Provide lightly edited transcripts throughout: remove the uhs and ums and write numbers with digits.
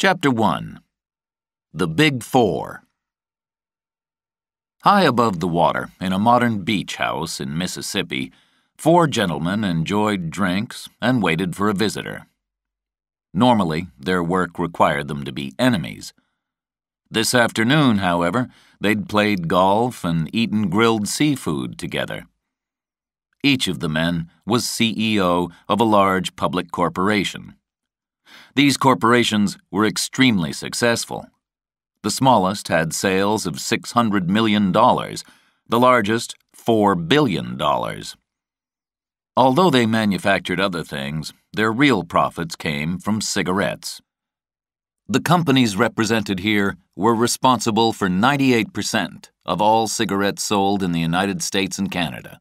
Chapter 1. The Big Four. High above the water, in a modern beach house in Mississippi, four gentlemen enjoyed drinks and waited for a visitor. Normally, their work required them to be enemies. This afternoon, however, they'd played golf and eaten grilled seafood together. Each of the men was CEO of a large public corporation. These corporations were extremely successful. The smallest had sales of $600 million, the largest $4 billion. Although they manufactured other things, their real profits came from cigarettes. The companies represented here were responsible for 98% of all cigarettes sold in the United States and Canada.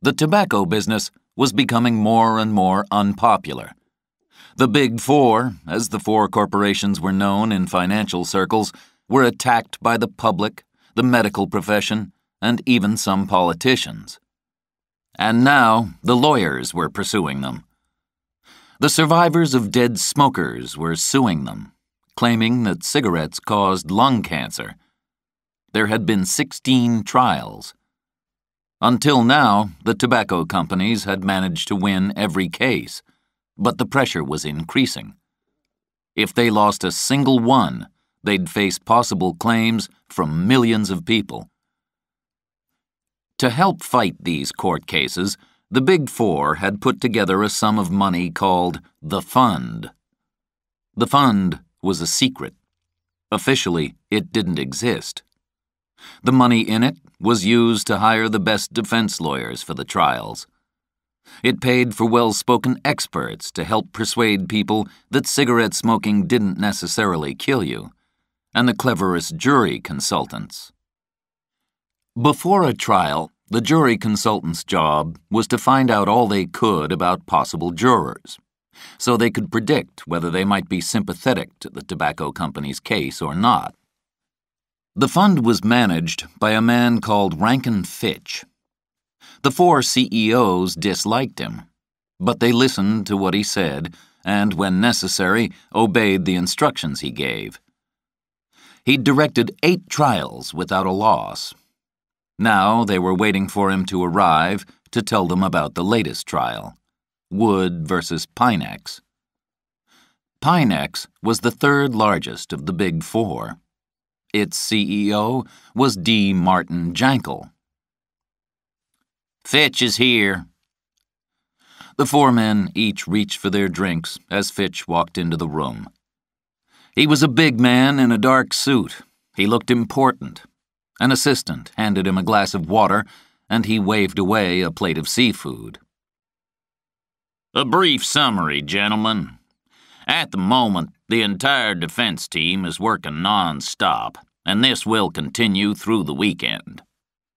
The tobacco business was becoming more and more unpopular. The Big Four, as the four corporations were known in financial circles, were attacked by the public, the medical profession, and even some politicians. And now the lawyers were pursuing them. The survivors of dead smokers were suing them, claiming that cigarettes caused lung cancer. There had been 16 trials. Until now, the tobacco companies had managed to win every case. But the pressure was increasing. If they lost a single one, they'd face possible claims from millions of people. To help fight these court cases, the Big Four had put together a sum of money called the Fund. The Fund was a secret. Officially, it didn't exist. The money in it was used to hire the best defense lawyers for the trials. It paid for well-spoken experts to help persuade people that cigarette smoking didn't necessarily kill you, and the cleverest jury consultants. Before a trial, the jury consultant's job was to find out all they could about possible jurors, so they could predict whether they might be sympathetic to the tobacco company's case or not. The fund was managed by a man called Rankin Fitch. The four CEOs disliked him, but they listened to what he said and, when necessary, obeyed the instructions he gave. He'd directed 8 trials without a loss. Now they were waiting for him to arrive to tell them about the latest trial, Wood versus Pinex. Pinex was the third largest of the Big Four. Its CEO was D. Martin Jankel. "Fitch is here." The four men each reached for their drinks as Fitch walked into the room. He was a big man in a dark suit. He looked important. An assistant handed him a glass of water, and he waved away a plate of seafood. "A brief summary, gentlemen. At the moment, the entire defense team is working non-stop, and this will continue through the weekend.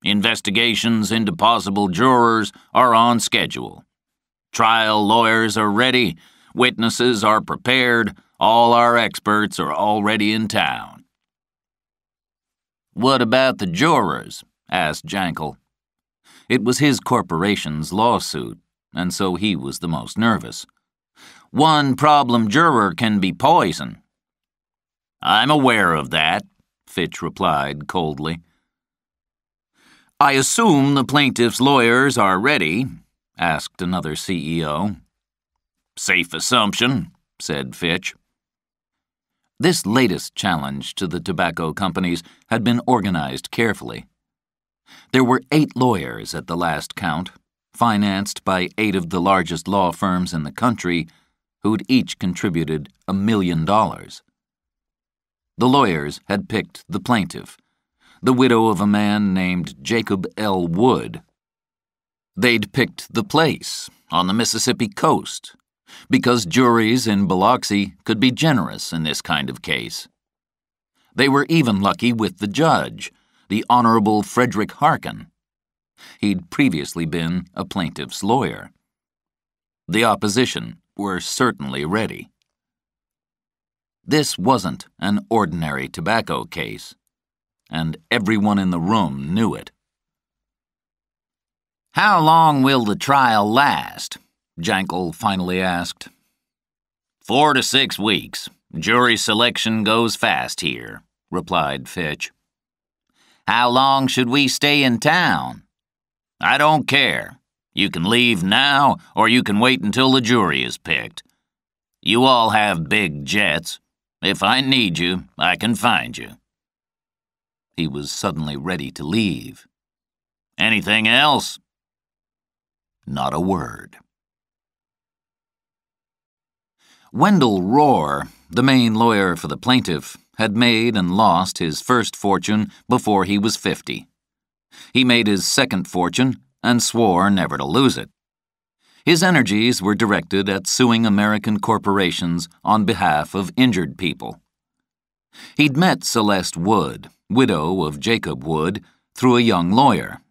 Investigations into possible jurors are on schedule. Trial lawyers are ready, witnesses are prepared, all our experts are already in town." "What about the jurors?" asked Jankel. It was his corporation's lawsuit, and so he was the most nervous. "One problem juror can be poison." "I'm aware of that," Fitch replied coldly. "I assume the plaintiff's lawyers are ready?" asked another CEO. "Safe assumption," said Fitch. This latest challenge to the tobacco companies had been organized carefully. There were 8 lawyers at the last count, financed by 8 of the largest law firms in the country, who'd each contributed $1 million. The lawyers had picked the plaintiff, the widow of a man named Jacob L. Wood. They'd picked the place, on the Mississippi coast, because juries in Biloxi could be generous in this kind of case. They were even lucky with the judge, the Honorable Frederick Harkin. He'd previously been a plaintiff's lawyer. The opposition were certainly ready. This wasn't an ordinary tobacco case, and everyone in the room knew it. "How long will the trial last?" Jankel finally asked. 4 to 6 weeks. Jury selection goes fast here, replied Fitch. How long should we stay in town? I don't care. You can leave now, or you can wait until the jury is picked. You all have big jets. If I need you, I can find you. He was suddenly ready to leave. Anything else? Not a word. Wendell Rohr, the main lawyer for the plaintiff, had made and lost his first fortune before he was 50. He made his second fortune and swore never to lose it. His energies were directed at suing American corporations on behalf of injured people. He'd met Celeste Wood, widow of Jacob Wood, through a young lawyer.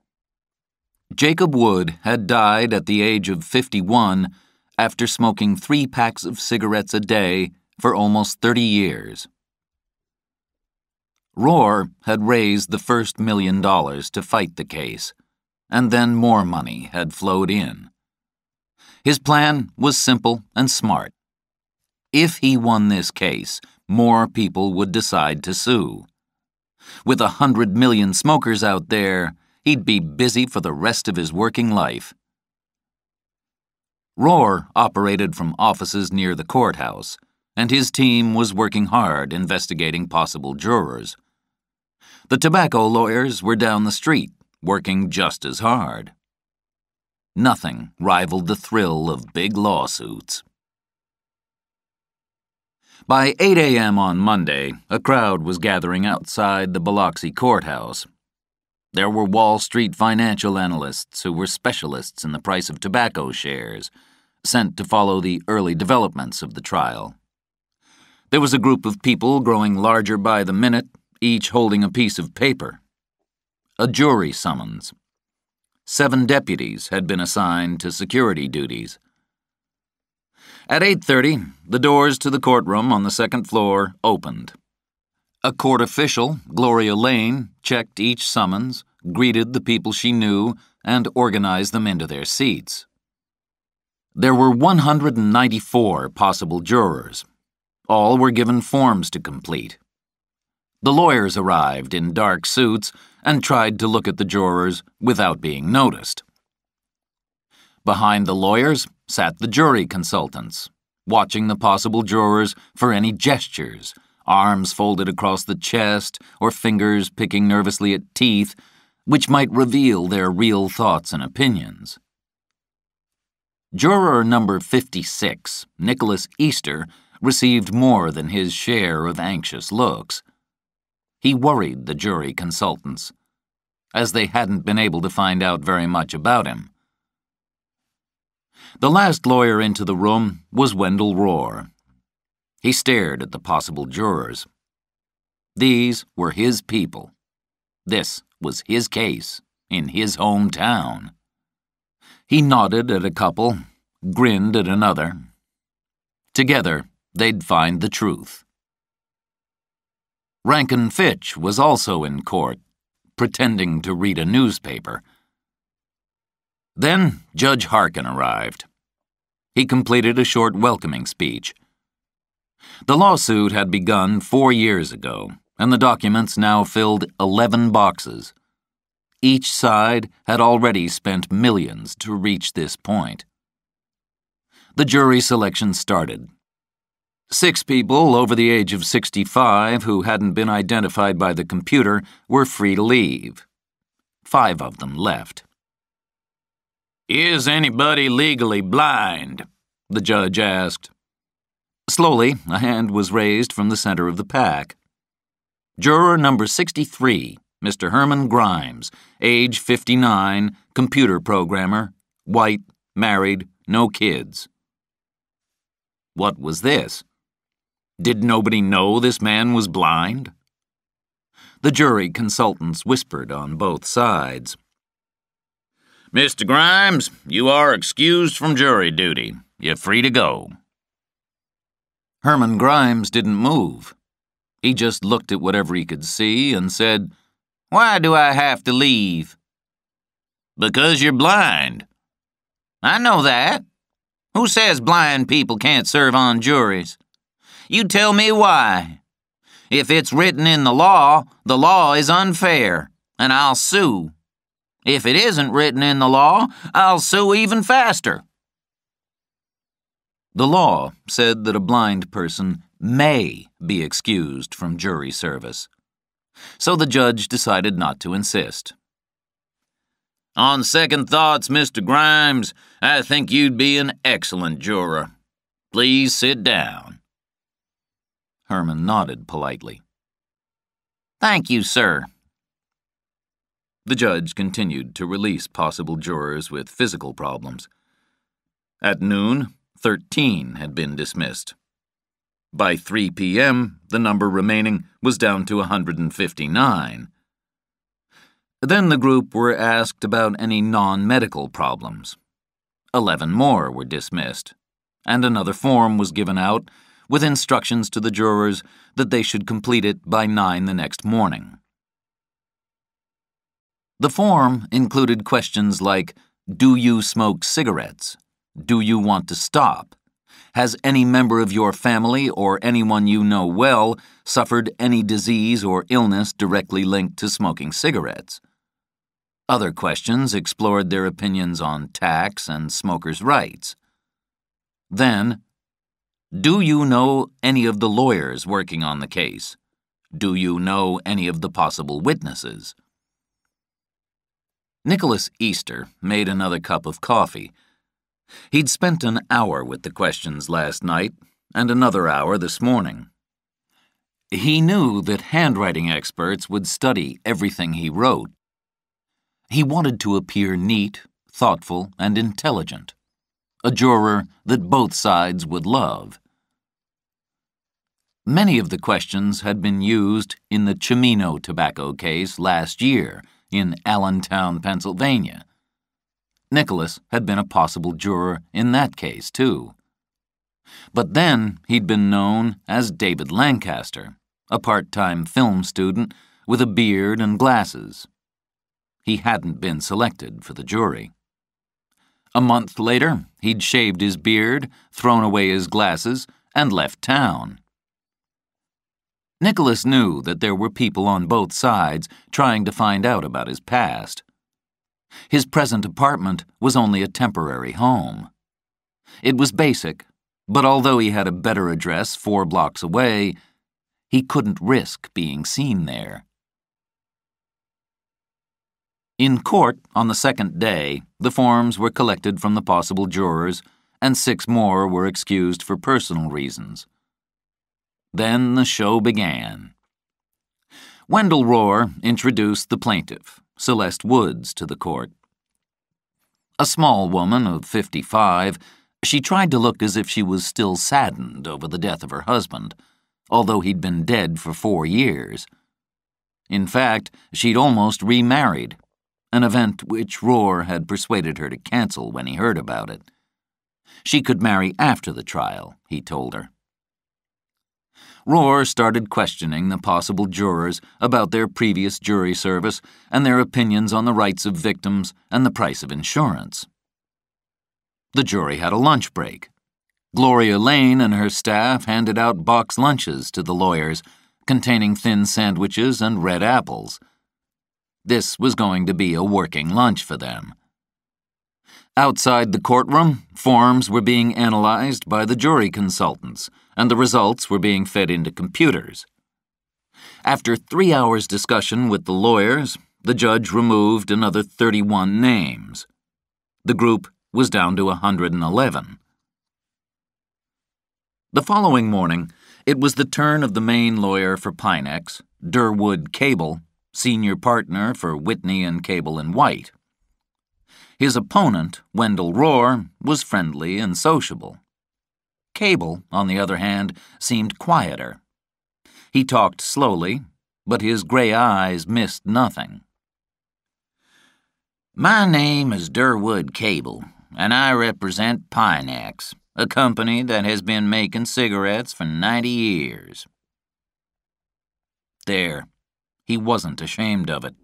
Jacob Wood had died at the age of 51 after smoking 3 packs of cigarettes a day for almost 30 years. Rohr had raised the first $1 million to fight the case, and then more money had flowed in. His plan was simple and smart. If he won this case, more people would decide to sue. With 100 million smokers out there, he'd be busy for the rest of his working life. Rohr operated from offices near the courthouse, and his team was working hard investigating possible jurors. The tobacco lawyers were down the street, working just as hard. Nothing rivaled the thrill of big lawsuits. By 8 a.m. on Monday, a crowd was gathering outside the Biloxi courthouse. There were Wall Street financial analysts who were specialists in the price of tobacco shares, sent to follow the early developments of the trial. There was a group of people growing larger by the minute, each holding a piece of paper. A jury summons. 7 deputies had been assigned to security duties. At 8:30, the doors to the courtroom on the second floor opened. A court official, Gloria Lane, checked each summons, greeted the people she knew, and organized them into their seats. There were 194 possible jurors. All were given forms to complete. The lawyers arrived in dark suits and tried to look at the jurors without being noticed. Behind the lawyers sat the jury consultants, watching the possible jurors for any gestures, arms folded across the chest or fingers picking nervously at teeth, which might reveal their real thoughts and opinions. Juror number 56, Nicholas Easter, received more than his share of anxious looks. He worried the jury consultants, as they hadn't been able to find out very much about him. The last lawyer into the room was Wendell Rohr. He stared at the possible jurors. These were his people. This was his case, in his hometown. He nodded at a couple, grinned at another. Together, they'd find the truth. Rankin Fitch was also in court, pretending to read a newspaper. Then Judge Harkin arrived. He completed a short welcoming speech. The lawsuit had begun 4 years ago, and the documents now filled 11 boxes. Each side had already spent millions to reach this point. The jury selection started. 6 people over the age of 65 who hadn't been identified by the computer were free to leave. 5 of them left. "Is anybody legally blind?" the judge asked. Slowly, a hand was raised from the center of the pack. Juror number 63, Mr. Herman Grimes, age 59, computer programmer, white, married, no kids. What was this? Did nobody know this man was blind? The jury consultants whispered on both sides. "Mr. Grimes, you are excused from jury duty. You're free to go." Herman Grimes didn't move. He just looked at whatever he could see and said, "Why do I have to leave?" "Because you're blind." "I know that." Who says blind people can't serve on juries? You tell me why. If it's written in the law is unfair, and I'll sue. If it isn't written in the law, I'll sue even faster. The law said that a blind person may be excused from jury service, so the judge decided not to insist. On second thoughts, Mr. Grimes, I think you'd be an excellent juror. Please sit down. Herman nodded politely. Thank you, sir. The judge continued to release possible jurors with physical problems. At noon, 13 had been dismissed. By 3 p.m., the number remaining was down to 159. Then the group were asked about any non-medical problems. 11 more were dismissed, and another form was given out with instructions to the jurors that they should complete it by 9 the next morning. The form included questions like, do you smoke cigarettes? Do you want to stop? Has any member of your family or anyone you know well suffered any disease or illness directly linked to smoking cigarettes? Other questions explored their opinions on tax and smokers' rights. Then, do you know any of the lawyers working on the case? Do you know any of the possible witnesses? Nicholas Easter made another cup of coffee. He'd spent an hour with the questions last night and another hour this morning. He knew that handwriting experts would study everything he wrote. He wanted to appear neat, thoughtful, and intelligent, a juror that both sides would love. Many of the questions had been used in the Cimino tobacco case last year in Allentown, Pennsylvania. Nicholas had been a possible juror in that case, too. But then he'd been known as David Lancaster, a part-time film student with a beard and glasses. He hadn't been selected for the jury. A month later, he'd shaved his beard, thrown away his glasses, and left town. Nicholas knew that there were people on both sides trying to find out about his past. His present apartment was only a temporary home. It was basic, but although he had a better address 4 blocks away, he couldn't risk being seen there. In court on the second day, the forms were collected from the possible jurors, and 6 more were excused for personal reasons. Then the show began. Wendell Rohr introduced the plaintiff, Celeste Woods, to the court. A small woman of 55, she tried to look as if she was still saddened over the death of her husband, although he'd been dead for 4 years. In fact, she'd almost remarried, an event which Rohr had persuaded her to cancel when he heard about it. She could marry after the trial, he told her. Rohr started questioning the possible jurors about their previous jury service and their opinions on the rights of victims and the price of insurance. The jury had a lunch break. Gloria Lane and her staff handed out box lunches to the lawyers, containing thin sandwiches and red apples. This was going to be a working lunch for them. Outside the courtroom, forms were being analyzed by the jury consultants, and the results were being fed into computers. After 3 hours' discussion with the lawyers, the judge removed another 31 names. The group was down to 111. The following morning, it was the turn of the main lawyer for Pinex, Durwood Cable, senior partner for Whitney and Cable and White. His opponent, Wendell Rohr, was friendly and sociable. Cable, on the other hand, seemed quieter. He talked slowly, but his gray eyes missed nothing. My name is Durwood Cable, and I represent Pinex, a company that has been making cigarettes for 90 years. There, he wasn't ashamed of it.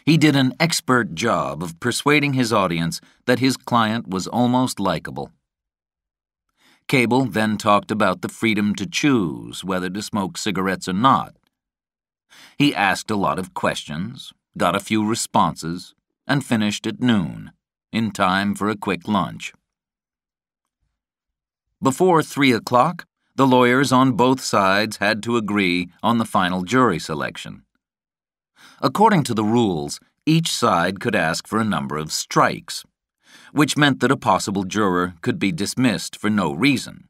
He did an expert job of persuading his audience that his client was almost likable. Cable then talked about the freedom to choose whether to smoke cigarettes or not. He asked a lot of questions, got a few responses, and finished at noon, in time for a quick lunch. Before 3 o'clock, the lawyers on both sides had to agree on the final jury selection. According to the rules, each side could ask for a number of strikes, which meant that a possible juror could be dismissed for no reason.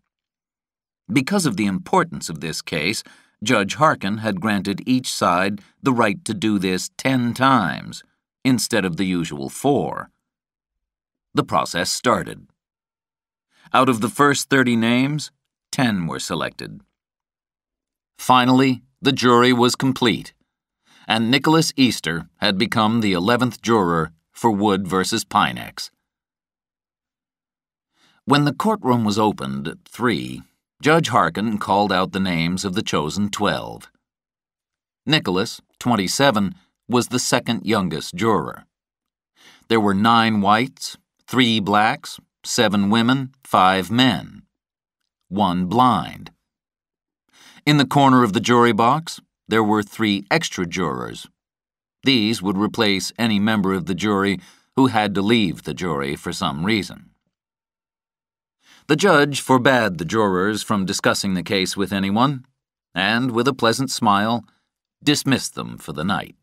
Because of the importance of this case, Judge Harkin had granted each side the right to do this 10 times, instead of the usual 4. The process started. Out of the first 30 names, 10 were selected. Finally, the jury was complete, and Nicholas Easter had become the 11th juror for Wood versus Pinex. When the courtroom was opened at 3, Judge Harkin called out the names of the chosen 12. Nicholas, 27, was the second youngest juror. There were 9 whites, 3 blacks, 7 women, 5 men, 1 blind. In the corner of the jury box, there were 3 extra jurors. These would replace any member of the jury who had to leave the jury for some reason. The judge forbade the jurors from discussing the case with anyone, and with a pleasant smile, dismissed them for the night.